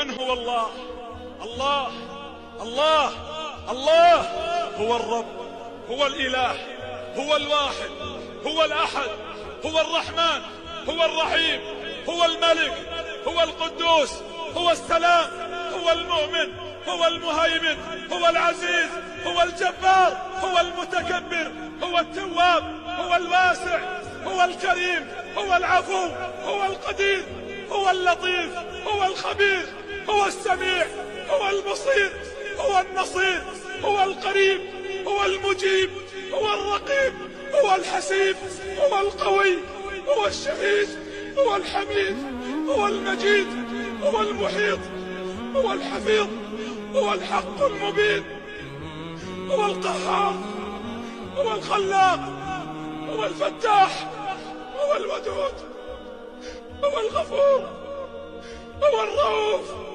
من هو الله؟ الله الله الله هو الرب، هو الإله، هو الواحد، هو الأحد، هو الرحمن، هو الرحيم، هو الملك، هو القدوس، هو السلام، هو المؤمن، هو المهيمن، هو العزيز، هو الجبار، هو المتكبر، هو التواب، هو الواسع، هو الكريم، هو العفو، هو القدير، هو اللطيف، هو الخبير، هو السميع، هو البصير، هو النصير، هو القريب، هو المجيب، هو الرقيب، هو الحسيب، هو القوي، هو الشهيد، هو الحميد، هو المجيد، هو المحيط، هو الحفيظ، هو الحق المبين، هو القهار، هو الخلاق، هو الفتاح، هو الودود، هو الغفور، هو الرؤوف،